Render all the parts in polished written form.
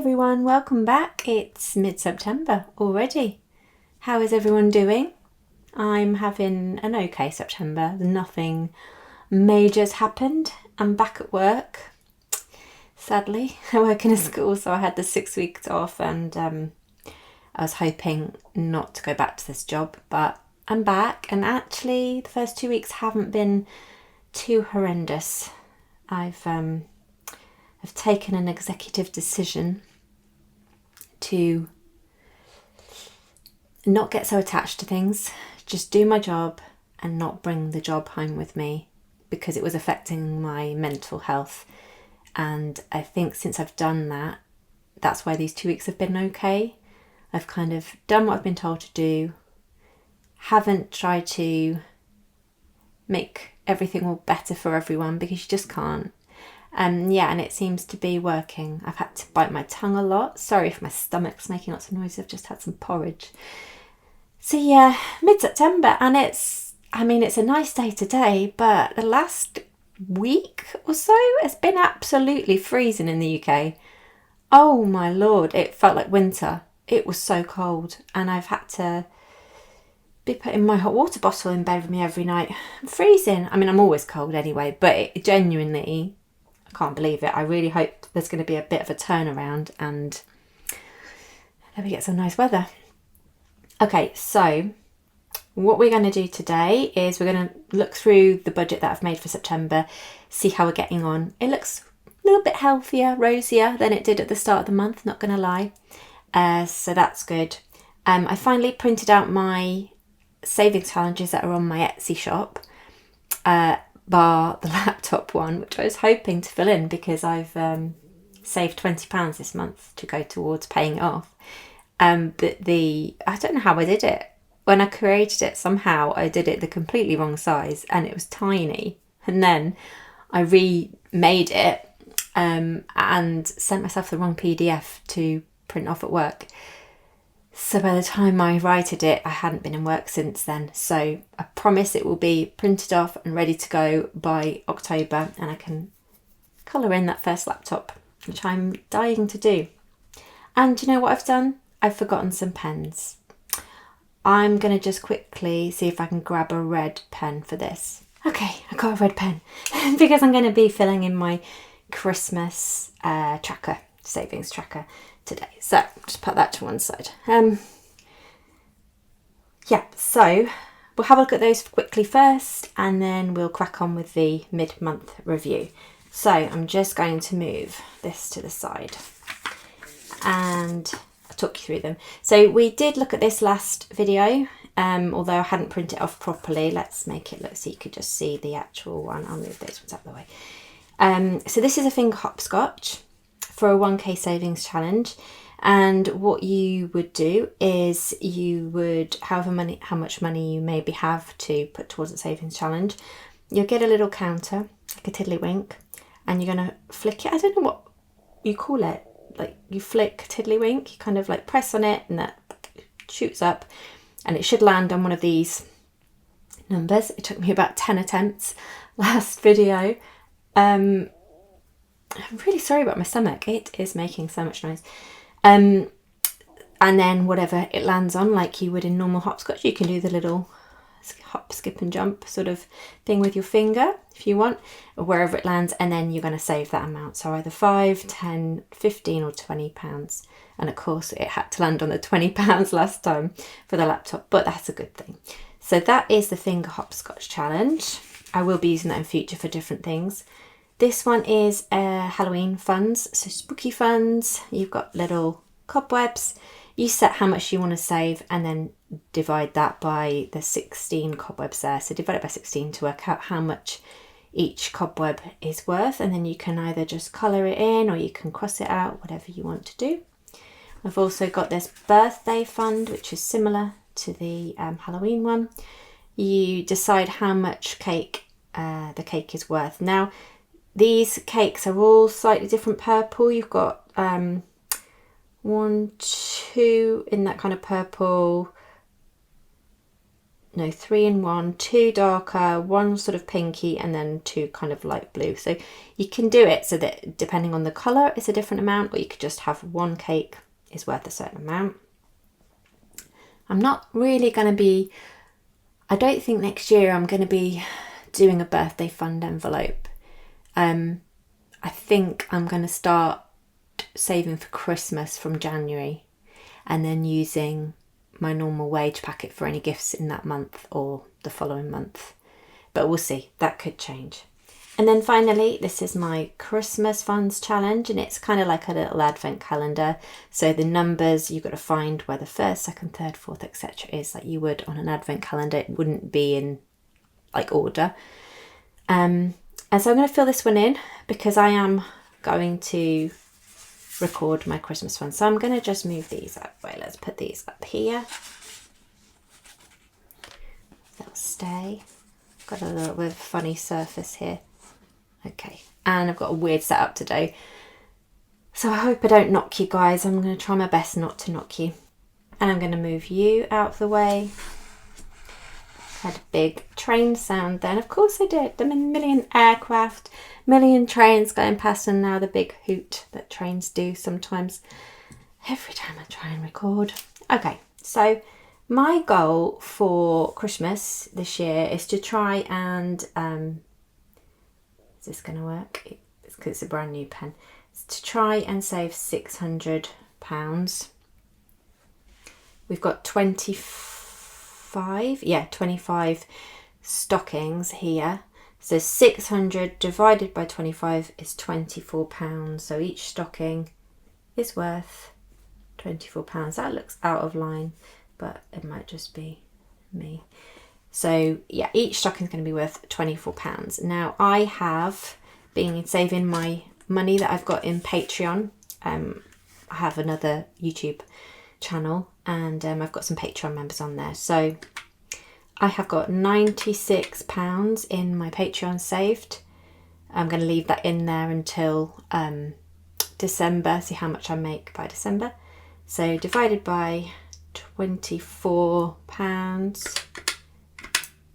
everyone, welcome back. It's mid-September already. How is everyone doing? I'm having an okay September. Nothing major's happened. I'm back at work. Sadly, I work in a school, so I had the 6 weeks off and I was hoping not to go back to this job, but I'm back, and actually the first 2 weeks haven't been too horrendous. I've taken an executive decision to not get so attached to things, just do my job and not bring the job home with me, because it was affecting my mental health. And I think since I've done that, that's why these 2 weeks have been okay. I've kind of done what I've been told to do, haven't tried to make everything all better for everyone, because you just can't. And it seems to be working. I've had to bite my tongue a lot. Sorry if my stomach's making lots of noise. I've just had some porridge. So mid-September, and it's a nice day today, but the last week or so it's been absolutely freezing in the UK. Oh my lord, it felt like winter. It was so cold, and I've had to be putting my hot water bottle in bed with me every night. I'm freezing. I'm always cold anyway, but it genuinely, I can't believe it. I really hope there's going to be a bit of a turnaround and then we get some nice weather. Okay, so what we're going to do today is we're going to look through the budget that I've made for September, see how we're getting on. It looks a little bit healthier, rosier than it did at the start of the month, not going to lie. So that's good. I finally printed out my savings challenges that are on my Etsy shop, bar the laptop one, which I was hoping to fill in because I've saved £20 this month to go towards paying it off. But I don't know how I did it. When I created it, somehow I did it the completely wrong size and it was tiny. And then I remade it and sent myself the wrong PDF to print off at work. So by the time I righted it, I hadn't been in work since then. So I promise it will be printed off and ready to go by October, and I can colour in that first laptop, which I'm dying to do. And you know what I've done? I've forgotten some pens. I'm going to just quickly see if I can grab a red pen for this. Okay, I got a red pen because I'm going to be filling in my Christmas savings tracker today. So just put that to one side. So we'll have a look at those quickly first, and then we'll crack on with the mid-month review. So I'm just going to move this to the side and I'll talk you through them. So we did look at this last video, although I hadn't printed it off properly. Let's make it look so you could just see the actual one. I'll move those ones out of the way. So this is a finger hopscotch for a 1k savings challenge, and what you would do is you would, how much money you maybe have to put towards the savings challenge, you'll get a little counter like a tiddlywink, and you're going to flick it. I don't know what you call it, like you flick tiddlywink, you kind of like press on it and that shoots up, and it should land on one of these numbers. It took me about 10 attempts last video. I'm really sorry about my stomach. It is making so much noise. And then whatever it lands on, like you would in normal hopscotch, you can do the little hop, skip and jump sort of thing with your finger if you want, or wherever it lands, and then you're going to save that amount. So either 5, 10, 15 or £20. And of course it had to land on the £20 last time for the laptop, but that's a good thing. So that is the finger hopscotch challenge. I will be using that in future for different things. This one is Halloween funds, so spooky funds. You've got little cobwebs. You set how much you want to save and then divide that by the 16 cobwebs there. So divide it by 16 to work out how much each cobweb is worth, and then you can either just colour it in or you can cross it out, whatever you want to do. I've also got this birthday fund, which is similar to the Halloween one. You decide how much cake the cake is worth. Now, these cakes are all slightly different purple. You've got 1, 2 in that kind of purple, no, 3 in 1, 2 darker, 1 sort of pinky, and then 2 kind of light blue. So you can do it so that depending on the colour it's a different amount, or you could just have 1 cake is worth a certain amount. I'm not really going to be, I don't think next year I'm going to be doing a birthday fund envelope. I think I'm going to start saving for Christmas from January and then using my normal wage packet for any gifts in that month or the following month. But we'll see, that could change. And then finally, this is my Christmas funds challenge, and it's kind of like a little advent calendar. So the numbers, you've got to find where the first, second, third, fourth, etc. is, like you would on an advent calendar. It wouldn't be in like order. And so I'm going to fill this one in because I am going to record my Christmas fund. So I'm going to just move these up. Wait, let's put these up here. They'll stay. Got a little bit of funny surface here. Okay, and I've got a weird setup today, so I hope I don't knock you guys. I'm going to try my best not to knock you. And I'm going to move you out of the way. Had a big train sound then. Of course I did. There are a million aircraft, million trains going past, and now the big hoot that trains do sometimes every time I try and record. Okay, so my goal for Christmas this year is to try and is this going to work? It's because it's a brand new pen. It's to try and save £600. We've got 25 stockings here. So 600 divided by 25 is £24. So each stocking is worth £24. That looks out of line, but it might just be me. So yeah, each stocking is going to be worth £24. Now I have been saving my money that I've got in Patreon. I have another YouTube channel, and I've got some Patreon members on there. So I have got £96 in my Patreon saved. I'm going to leave that in there until December, see how much I make by December. So divided by £24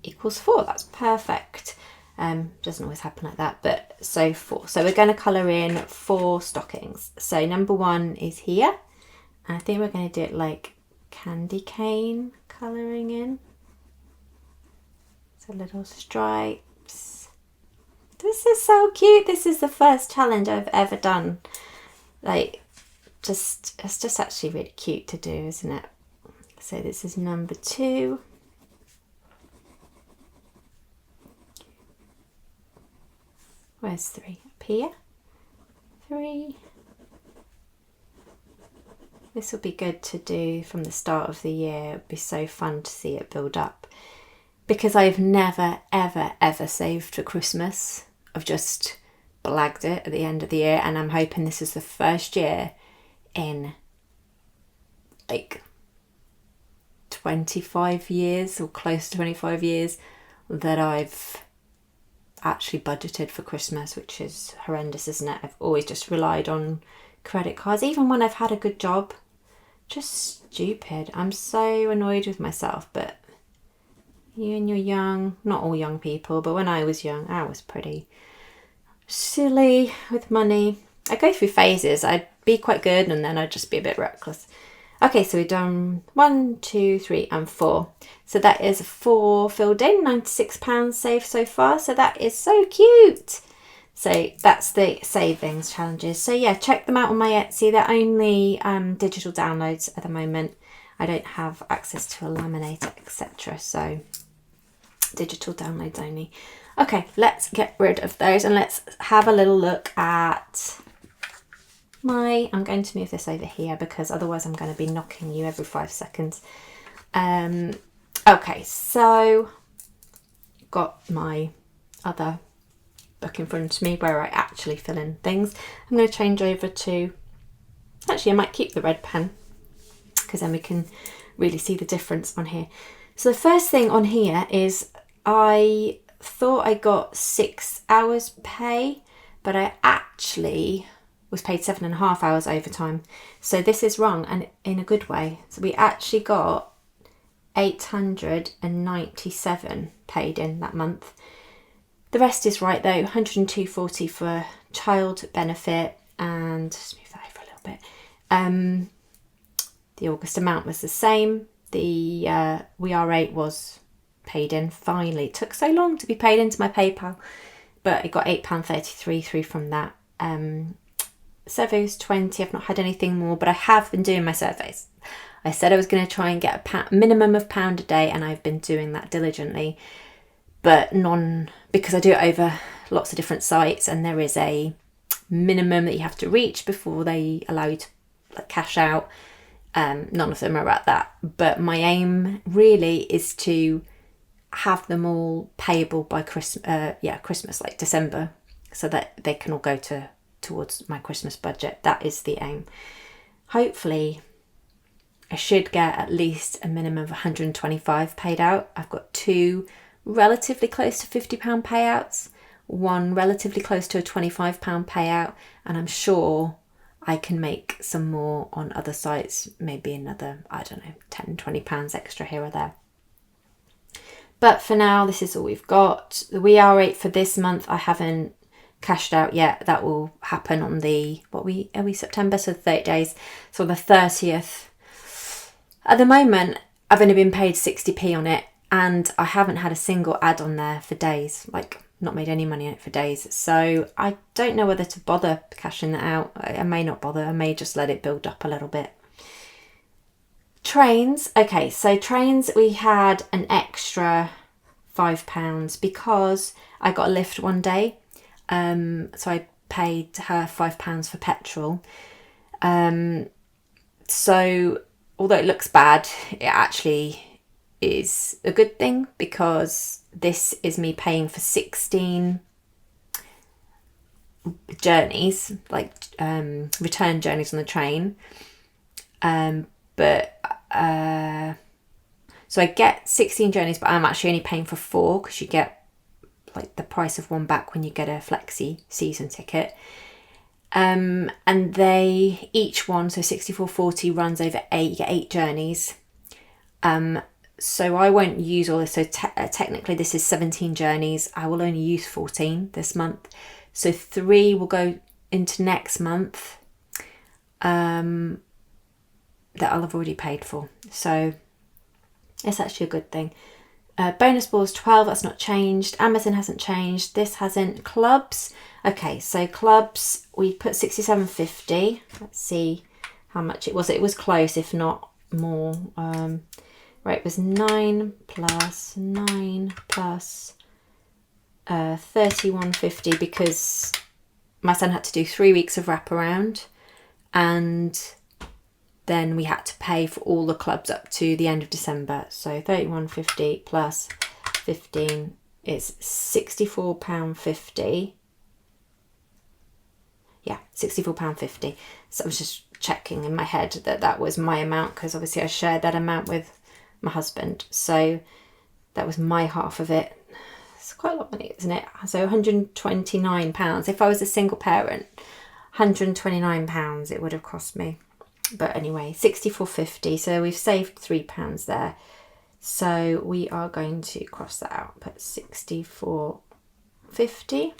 equals 4. That's perfect. Doesn't always happen like that, but so 4. So we're going to colour in 4 stockings. So number 1 is here, and I think we're going to do it like candy cane colouring in. So little stripes. This is so cute. This is the first challenge I've ever done. Like, it's just actually really cute to do, isn't it? So this is number 2. Where's 3? Up here. 3. This will be good to do from the start of the year. It would be so fun to see it build up. Because I've never, ever, ever saved for Christmas. I've just blagged it at the end of the year, and I'm hoping this is the first year in like 25 years or close to 25 years that I've actually budgeted for Christmas, which is horrendous, isn't it? I've always just relied on credit cards, even when I've had a good job. Just stupid. I'm so annoyed with myself. But you and you're young, not all young people, but when I was young, I was pretty silly with money. I go through phases. I'd be quite good and then I'd just be a bit reckless. Okay, so we've done 1, 2, 3 and 4. So that is 4 filled in, £96 saved so far. So that is so cute. So that's the savings challenges. So yeah, check them out on my Etsy. They're only digital downloads at the moment. I don't have access to a laminator, etc. So digital downloads only. Okay, let's get rid of those and let's have a little look at I'm going to move this over here because otherwise I'm going to be knocking you every 5 seconds. Okay, so got my other book in front of me where I actually fill in things. I'm going to change over to, actually I might keep the red pen because then we can really see the difference on here. So the first thing on here is I thought I got 6 hours pay, but I actually was paid 7.5 hours overtime. So this is wrong, and in a good way. So we actually got 897 paid in that month. The rest is right though, 102.40 for child benefit, and just move that over a little bit. The August amount was the same. The WeAre8 was paid in finally. It took so long to be paid into my PayPal, but it got £8.33 through from that. Surveys 20, I've not had anything more, but I have been doing my surveys. I said I was going to try and get a minimum of £1 a day, and I've been doing that diligently, but because I do it over lots of different sites, and there is a minimum that you have to reach before they allow you to cash out. None of them are at that, but my aim really is to have them all payable by Christmas, like December, so that they can all go towards my Christmas budget. That is the aim. Hopefully I should get at least a minimum of 125 paid out. I've got 2 relatively close to £50 payouts, 1 relatively close to a £25 payout, and I'm sure I can make some more on other sites, maybe another, I don't know, £10-20 extra here or there. But for now, this is all we've got. The WeAre8 for this month, I haven't cashed out yet. That will happen on the, September, so 30 days. So the 30th. At the moment, I've only been paid 60p on it, and I haven't had a single ad on there for days, like not made any money on it for days. So I don't know whether to bother cashing that out. I may not bother. I may just let it build up a little bit. Trains. Okay, so trains, we had an extra £5 because I got a lift one day. So I paid her £5 for petrol. So although it looks bad, it actually is a good thing, because this is me paying for 16 journeys, like return journeys on the train. So I get 16 journeys, but I'm actually only paying for 4, because you get like the price of one back when you get a flexi season ticket. And they each one, so 64.40 runs over 8, you get 8 journeys. So I won't use all this. So technically this is 17 journeys. I will only use 14 this month. So 3 will go into next month that I'll have already paid for. So it's actually a good thing. Bonus balls 12, that's not changed. Amazon hasn't changed. This hasn't. Clubs. Okay, so clubs, we put 67.50. Let's see how much it was. It was close, if not more. Right, it was 9 plus 9 plus 31.50, because my son had to do 3 weeks of wraparound, and then we had to pay for all the clubs up to the end of December. So 31.50 plus 15 is £64.50. Yeah, £64.50. So I was just checking in my head that was my amount, because obviously I shared that amount with my husband. So that was my half of it. It's quite a lot of money, isn't it? So £129. If I was a single parent, £129 it would have cost me. But anyway, £64.50. So we've saved £3 there. So we are going to cross that out. Put £64.50.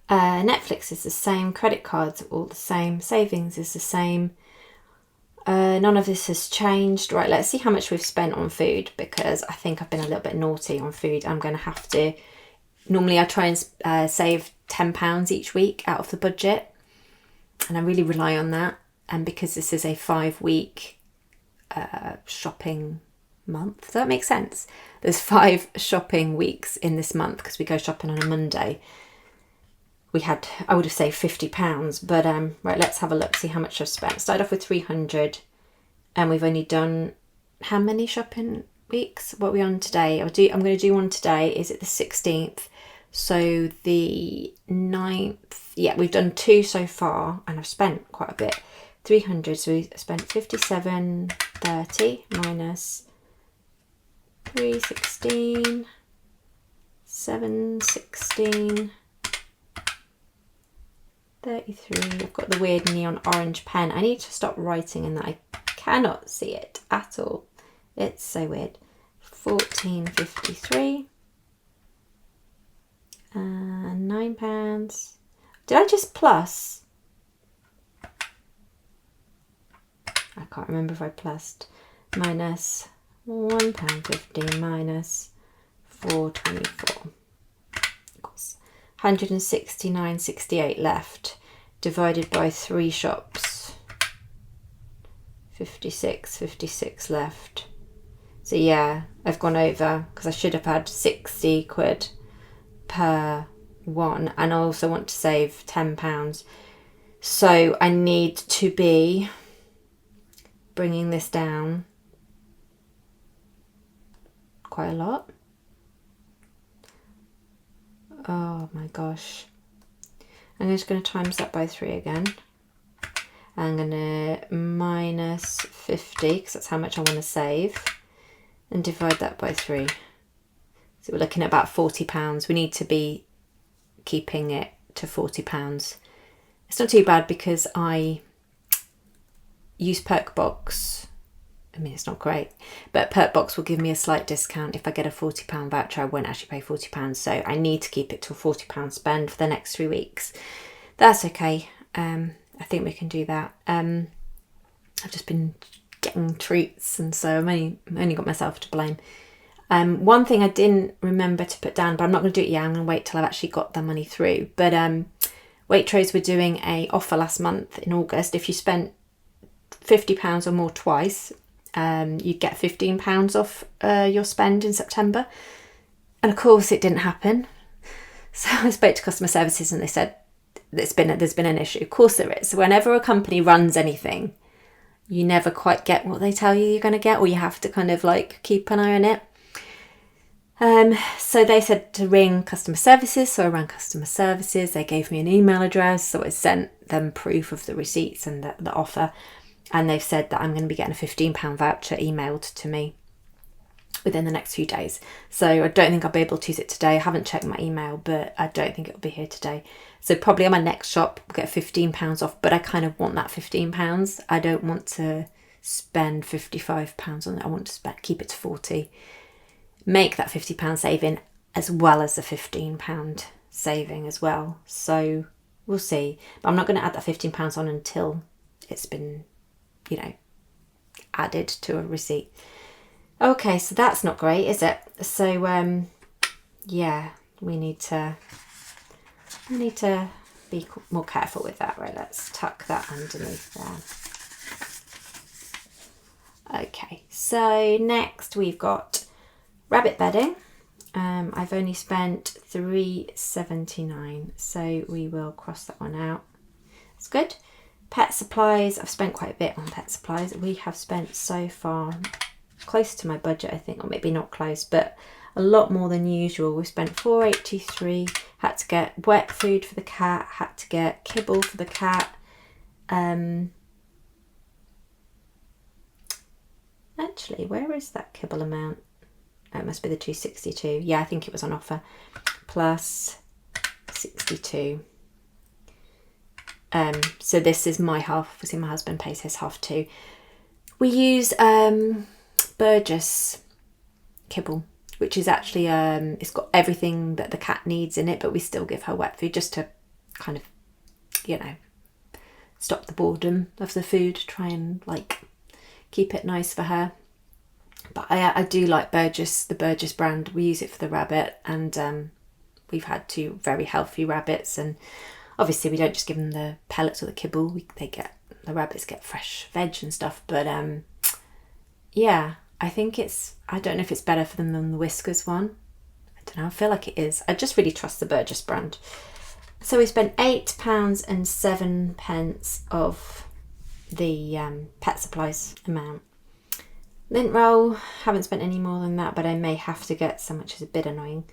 Netflix is the same. Credit cards are all the same. Savings is the same. None of this has changed. Right, let's see how much we've spent on food, because I think I've been a little bit naughty on food. I'm going to have to... Normally I try and save £10 each week out of the budget, and I really rely on that. And because this is a 5-week shopping month, does that make sense? There's 5 shopping weeks in this month, because we go shopping on a Monday. I would have saved £50, but right, let's have a look, see how much I've spent. Started off with 300, and we've only done how many shopping weeks? What are we on today? I'm going to do one today. Is it the 16th? So the 9th, yeah, we've done 2 so far, and I've spent quite a bit. 300, so we spent 57.30 minus 316, 716. 33. I've got the weird neon orange pen. I need to stop writing in that. I cannot see it at all. It's so weird. £14.53 and £9. Did I just plus? I can't remember if I plussed. Minus £1.50 minus 4.24 equals 169.68 left, divided by 3 shops. 56 left. So yeah, I've gone over because I should have had 60 quid per one, and I also want to save £10. So I need to be bringing this down quite a lot. Oh my gosh. I'm just going to times that by 3 again. I'm going to minus 50 because that's how much I want to save, and divide that by 3. So we're looking at about £40. We need to be keeping it to £40. It's not too bad because I use Perkbox. I mean, it's not great, but Perkbox will give me a slight discount. If I get a £40 voucher, I won't actually pay £40. So I need to keep it to a £40 spend for the next 3 weeks. That's okay. I think we can do that. I've just been getting treats, and so I've only got myself to blame. One thing I didn't remember to put down, but I'm not going to do it yet. I'm going to wait till I've actually got the money through. But Waitrose were doing a offer last month in August. If you spent £50 or more twice, you'd get £15 off your spend in September. And of course it didn't happen. So I spoke to customer services and they said there's been an issue. Of course there is. Whenever a company runs anything, you never quite get what they tell you you're going to get, or you have to kind of like keep an eye on it. So they said to ring customer services. So I rang customer services. They gave me an email address. So I sent them proof of the receipts and the offer. And they've said that I'm going to be getting a £15 voucher emailed to me within the next few days. So I don't think I'll be able to use it today. I haven't checked my email, but I don't think it'll be here today. So probably on my next shop, we'll get £15 off, but I kind of want that £15. I don't want to spend £55 on it. I want to keep it to 40. Make that £50 saving as well as the £15 saving as well. So we'll see. But I'm not going to add that £15 on until it's been, added to a receipt. Okay, so that's not great, is it? So yeah, we need to be more careful with that. Right, let's tuck that underneath there. Okay, so next we've got rabbit bedding. I've only spent £3.79, so we will cross that one out. It's good. Pet supplies, I've spent quite a bit on pet supplies. We have spent so far close to my budget, I think, or maybe not close, but a lot more than usual. We spent £4.83, had to get wet food for the cat, had to get kibble for the cat. Actually, where is that kibble amount? Oh, it must be the £2.62. Yeah, I think it was on offer. Plus 62. So this is my half. Obviously, my husband pays his half too. We use Burgess kibble, which is actually it's got everything that the cat needs in it, but we still give her wet food just to kind of, stop the boredom of the food. Try and keep it nice for her. But I do like Burgess, the Burgess brand. We use it for the rabbit, and we've had 2 very healthy rabbits, and obviously we don't just give them the pellets or the kibble. The rabbits get fresh veg and stuff. But yeah, I think I don't know if it's better for them than the Whiskers one. I don't know. I feel like it is. I just really trust the Burgess brand. So we spent £8.07 of the pet supplies amount. Lint roll, haven't spent any more than that, but I may have to get some, which is a bit annoying.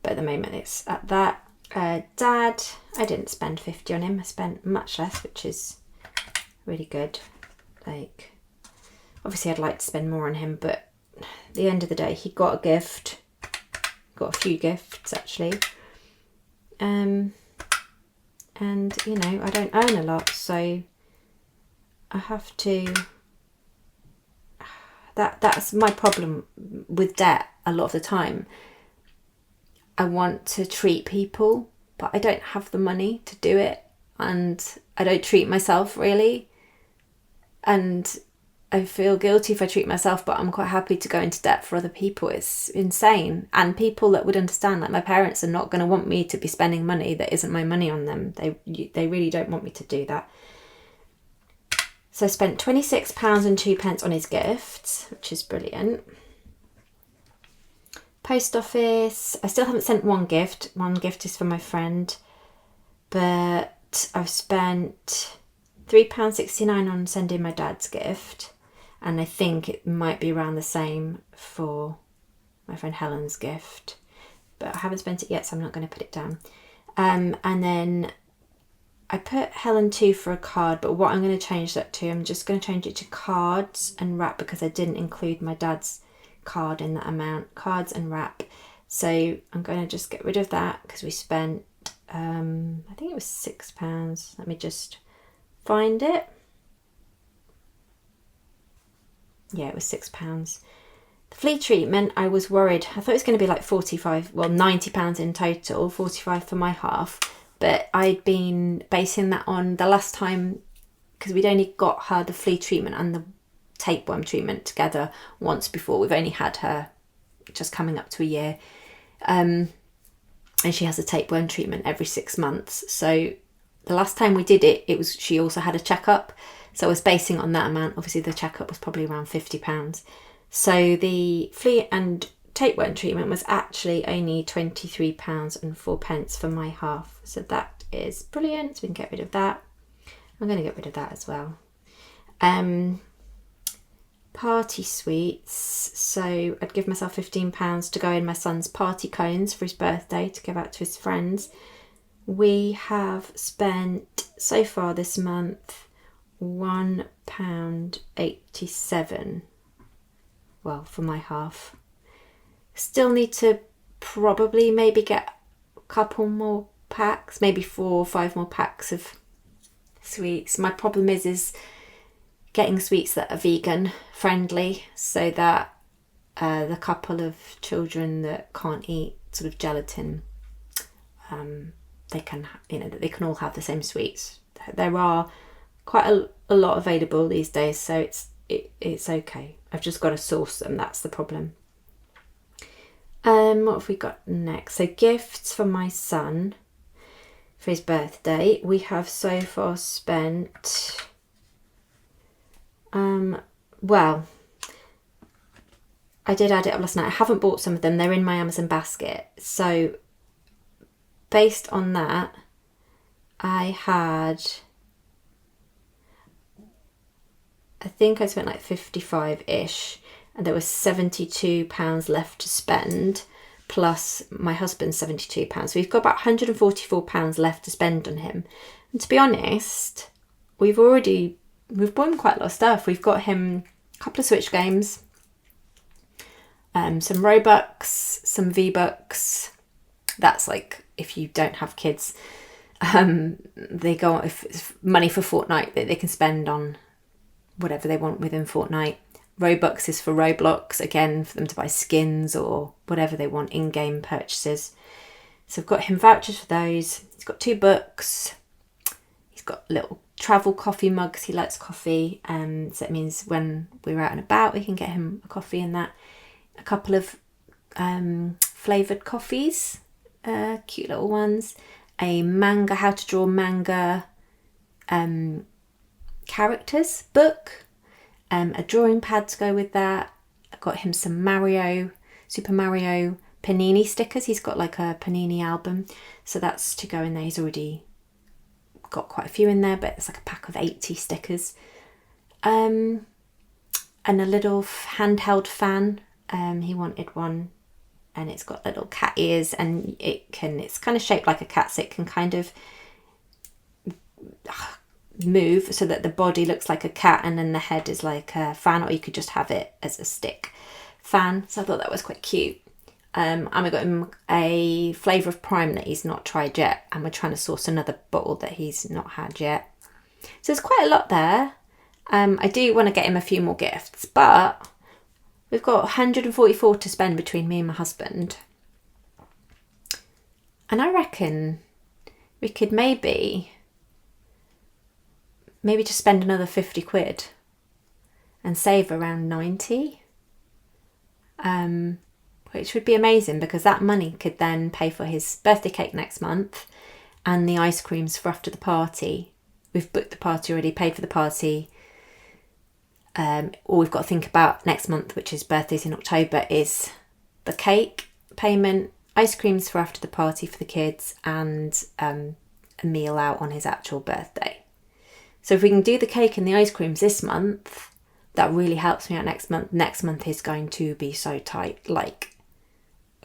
But at the moment it's at that. Dad, I didn't spend 50 on him. I spent much less, which is really good. Obviously I'd like to spend more on him, but at the end of the day, he got a gift. Got a few gifts actually. And I don't own a lot, so I have to. That's my problem with debt a lot of the time. I want to treat people, but I don't have the money to do it, and I don't treat myself really, and I feel guilty if I treat myself, but I'm quite happy to go into debt for other people. It's insane. And people that would understand, like my parents, are not going to want me to be spending money that isn't my money on them. They really don't want me to do that. So I spent £26.02 on his gifts, which is brilliant. Post office, I still haven't sent one gift. One gift is for my friend, but I've spent £3.69 on sending my dad's gift, and I think it might be around the same for my friend Helen's gift, but I haven't spent it yet, so I'm not going to put it down. And then I put Helen 2 for a card, but what I'm going to change that to, I'm just going to change it to cards and wrap, because I didn't include my dad's card in that amount. Cards and wrap. So I'm going to just get rid of that, because we spent I think it was £6. Let me just find it. Yeah, it was £6. The flea treatment, I was worried. I thought it was going to be like £90 in total, 45 for my half. But I'd been basing that on the last time, because we'd only got her the flea treatment and the tapeworm treatment together once before. We've only had her just coming up to a year. And she has a tapeworm treatment every 6 months. So the last time we did it, she also had a checkup. So I was basing on that amount. Obviously the checkup was probably around £50. So the flea and tapeworm treatment was actually only £23.04 for my half. So that is brilliant. So we can get rid of that. I'm going to get rid of that as well. Party sweets. So I'd give myself £15 to go in my son's party cones for his birthday to give out to his friends. We have spent so far this month £1.87. Well, for my half. Still need to probably maybe get a couple more packs, maybe 4 or 5 more packs of sweets. My problem is getting sweets that are vegan friendly, so that the couple of children that can't eat sort of gelatin, they can all have the same sweets. There are quite a lot available these days, so it's okay. I've just got to source them. That's the problem. What have we got next? So gifts for my son for his birthday. We have so far spent well, I did add it up last night. I haven't bought some of them. They're in my Amazon basket. So based on that, I think I spent like 55-ish, and there was £72 left to spend, plus my husband's £72. So we've got about £144 left to spend on him. And to be honest, we've bought him quite a lot of stuff. We've got him a couple of Switch games, some Robux, some V-Bucks. That's like if you don't have kids, they go if it's money for Fortnite that they can spend on whatever they want within Fortnite. Robux is for Roblox, again for them to buy skins or whatever they want, in-game purchases. So I've got him vouchers for those. He's got 2 books. He's got little travel coffee mugs. He likes coffee, so it means when we're out and about we can get him a coffee and that. A couple of flavoured coffees, cute little ones. A manga, how to draw manga characters book, a drawing pad to go with that. I got him some Super Mario Panini stickers. He's got like a Panini album, so that's to go in there. He's already got quite a few in there, but it's like a pack of 80 stickers. And a little handheld fan. He wanted one, and it's got little cat ears, and it's kind of shaped like a cat, so it can kind of move so that the body looks like a cat and then the head is like a fan, or you could just have it as a stick fan. So I thought that was quite cute. And I got him a flavour of Prime that he's not tried yet, and we're trying to source another bottle that he's not had yet. So there's quite a lot there. I do want to get him a few more gifts, but we've got 144 to spend between me and my husband. And I reckon we could maybe just spend another 50 quid and save around 90. Which would be amazing, because that money could then pay for his birthday cake next month and the ice creams for after the party. We've booked the party already, paid for the party. All we've got to think about next month, which is birthdays in October, is the cake payment, ice creams for after the party for the kids, and a meal out on his actual birthday. So if we can do the cake and the ice creams this month, that really helps me out next month. Next month is going to be so tight. Like,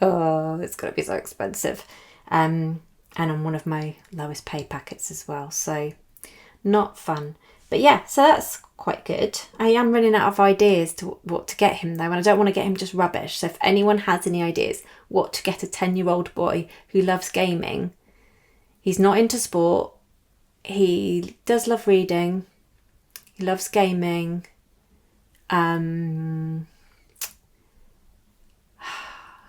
oh, it's going to be so expensive. And on one of my lowest pay packets as well. So not fun. But yeah, so that's quite good. I am running out of ideas to what to get him though, and I don't want to get him just rubbish. So if anyone has any ideas what to get a 10-year-old boy who loves gaming, he's not into sport, he does love reading, he loves gaming,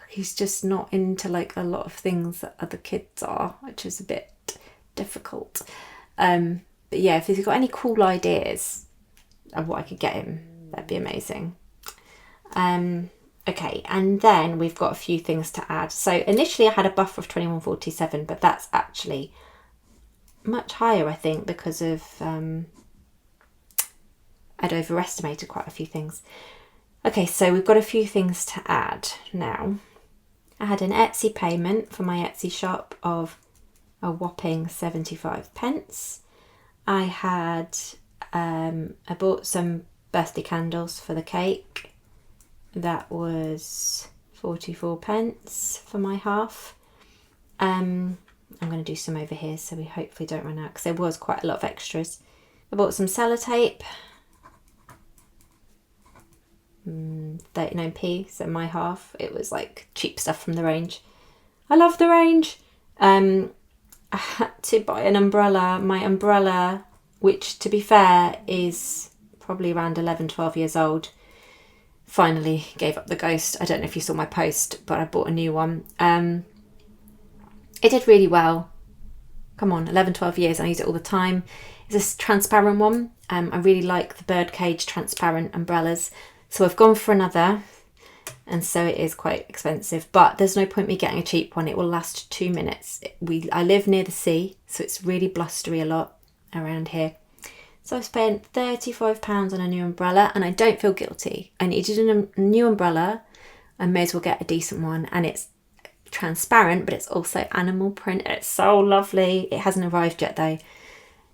he's just not into like a lot of things that other kids are, which is a bit difficult. But yeah, if he's got any cool ideas of what I could get him, that'd be amazing. Okay, and then we've got a few things to add. So initially I had a buffer of 21.47, but that's actually much higher, I think, because of I'd overestimated quite a few things. Okay, so we've got a few things to add now. I had an Etsy payment for my Etsy shop of a whopping 75 pence. I bought some birthday candles for the cake. That was 44 pence for my half. I'm going to do some over here so we hopefully don't run out, because there was quite a lot of extras. I bought some sellotape, 39p, so my half. It was like cheap stuff from the range. I love the range. I had to buy an umbrella. My umbrella, which to be fair is probably around 11-12 years old, finally gave up the ghost. I don't know if you saw my post, but I bought a new one. It did really well. Come on, 11-12 years, I use it all the time. It's a transparent one. I really like the birdcage transparent umbrellas, so I've gone for another, and so it is quite expensive, but there's no point me getting a cheap one. It will last 2 minutes. I live near the sea, so it's really blustery a lot around here. So I spent £35 on a new umbrella, and I don't feel guilty. I needed a new umbrella. I may as well get a decent one, and it's transparent, but it's also animal print. It's so lovely. It hasn't arrived yet though.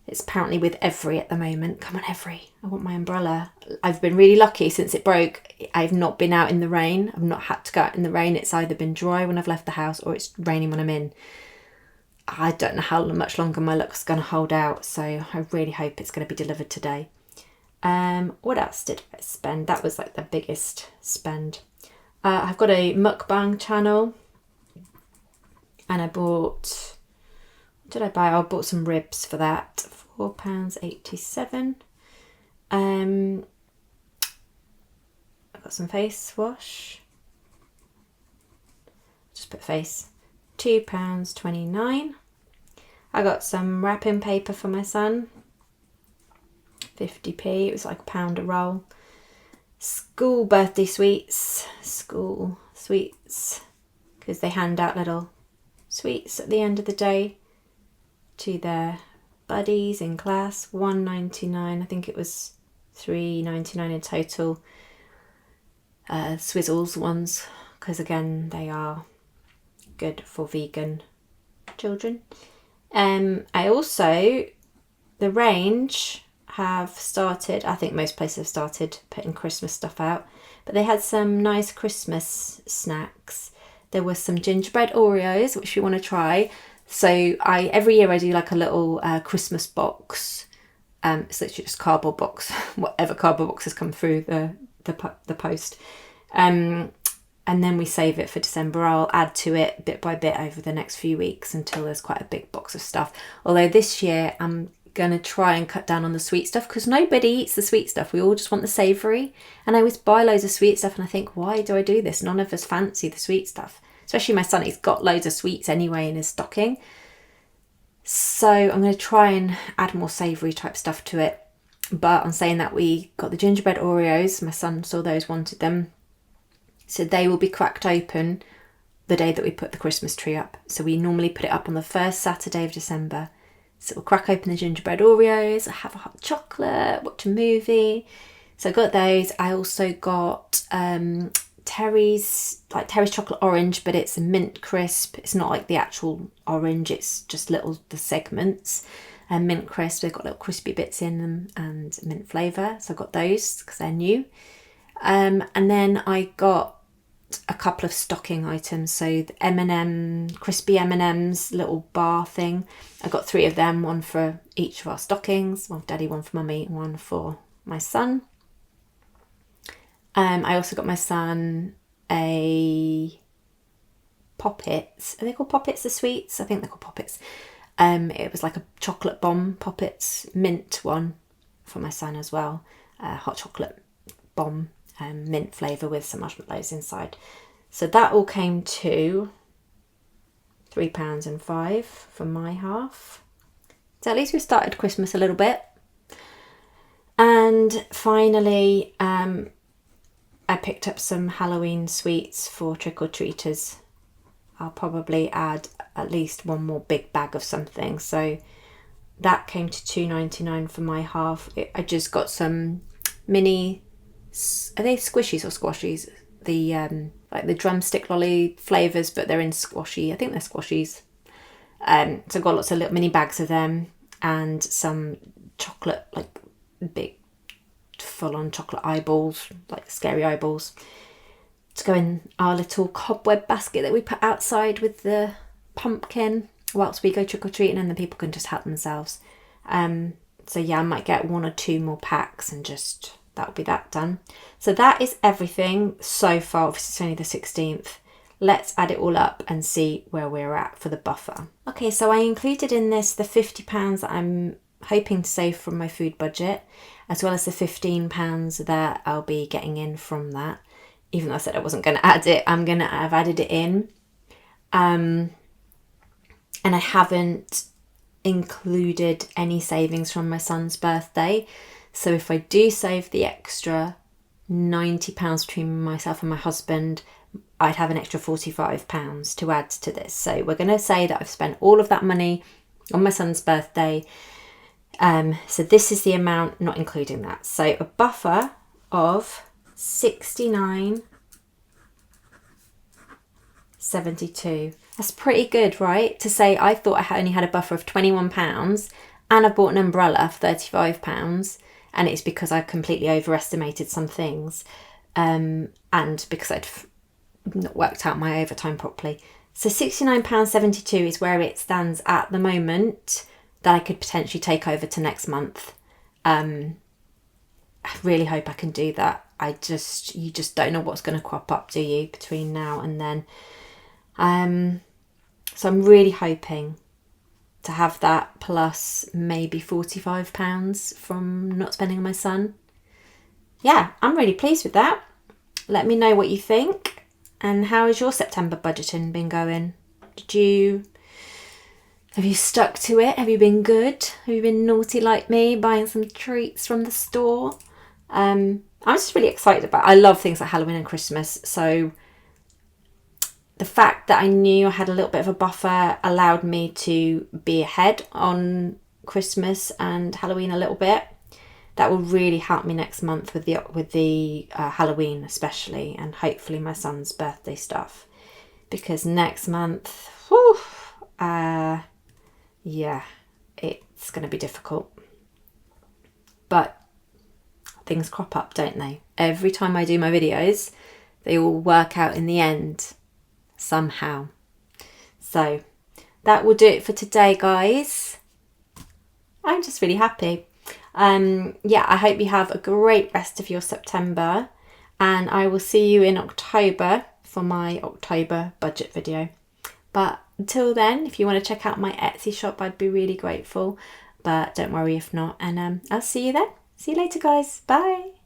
It's apparently with Every at the moment. Come on, Every, I want my umbrella. I've been really lucky since it broke. I've not been out in the rain. I've not had to go out in the rain. It's either been dry when I've left the house or it's raining when I'm in. I don't know how much longer my luck's going to hold out, so I really hope it's going to be delivered today. What else did I spend? That was like the biggest spend. I've got a mukbang channel, and I bought, what did I buy? I bought some ribs for that, £4.87. I got some face wash, just put face, £2.29. I got some wrapping paper for my son, 50p. It was like £1 a roll. School birthday sweets, because they hand out little sweets at the end of the day to their buddies in class. £1.99, I think it was £3.99 in total. Swizzles ones, because again they are good for vegan children. I also, the range have started, I think most places have started putting Christmas stuff out, but they had some nice Christmas snacks. There was some gingerbread Oreos, which we want to try. So every year I do like a little Christmas box. It's literally just cardboard box, whatever cardboard boxes come through the post. And then we save it for December. I'll add to it bit by bit over the next few weeks until there's quite a big box of stuff. Although this year I'm going to try and cut down on the sweet stuff, because nobody eats the sweet stuff. We all just want the savoury. And I always buy loads of sweet stuff and I think, why do I do this? None of us fancy the sweet stuff. Especially my son, he's got loads of sweets anyway in his stocking. So I'm going to try and add more savoury type stuff to it. But on saying that, we got the gingerbread Oreos. My son saw those, wanted them. So they will be cracked open the day that we put the Christmas tree up. So we normally put it up on the first Saturday of December. So we'll crack open the gingerbread Oreos, I have a hot chocolate, watch a movie. So I got those. I also got Terry's chocolate orange, but it's a mint crisp. It's not like the actual orange, it's just the segments. And mint crisp, they've got little crispy bits in them and mint flavour. So I got those because they're new. And then I got a couple of stocking items. So the crispy M&Ms little bar thing. I got 3 of them, one for each of our stockings, one for Daddy, one for Mummy, one for my son. I also got my son a Poppets. Are they called Poppets, the sweets? I think they're called Poppets. It was like a chocolate bomb Poppets mint one for my son as well. Hot chocolate bomb, mint flavour with some marshmallows inside. So that all came to £3.05 for my half. So at least we started Christmas a little bit. And finally, I picked up some Halloween sweets for trick-or-treaters. I'll probably add at least one more big bag of something. So that came to £2.99 for my half. I just got some mini, are they squishies or squashies? The like the drumstick lolly flavours, but they're in squashy. I think they're squashies. So I've got lots of little mini bags of them and some chocolate, like big full-on chocolate eyeballs, like scary eyeballs, to go in our little cobweb basket that we put outside with the pumpkin whilst we go trick-or-treating, and then people can just help themselves. So yeah, I might get 1 or 2 more packs and just that'll be that done. So that is everything so far. Obviously it's only the 16th. Let's add it all up and see where we're at for the buffer. Okay, so I included in this the £50 that I'm hoping to save from my food budget, as well as the £15 that I'll be getting in from that. Even though I said I wasn't going to add it, I've added it in. And I haven't included any savings from my son's birthday. So if I do save the extra £90 between myself and my husband, I'd have an extra £45 to add to this. So we're going to say that I've spent all of that money on my son's birthday. So this is the amount, not including that. So a buffer of £69.72. That's pretty good, right? To say I thought I only had a buffer of £21 and I've bought an umbrella for £35, and it's because I completely overestimated some things, and because I'd not worked out my overtime properly. So £69.72 is where it stands at the moment, that I could potentially take over to next month. I really hope I can do that. You just don't know what's going to crop up, do you, between now and then. So I'm really hoping to have that plus maybe £45 from not spending on my son. Yeah, I'm really pleased with that. Let me know what you think. And how has your September budgeting been going? Have you stuck to it? Have you been good? Have you been naughty like me, buying some treats from the store? I'm just really excited I love things like Halloween and Christmas. So the fact that I knew I had a little bit of a buffer allowed me to be ahead on Christmas and Halloween a little bit. That will really help me next month with the Halloween especially, and hopefully my son's birthday stuff. Because next month, yeah, it's going to be difficult. But things crop up, don't they? Every time I do my videos, they all work out in the end somehow. So that will do it for today, guys. I'm just really happy. Yeah, I hope you have a great rest of your September, and I will see you in October for my October budget video. But until then, if you want to check out my Etsy shop, I'd be really grateful. but don't worry if not. And I'll see you then. See you later, guys. Bye.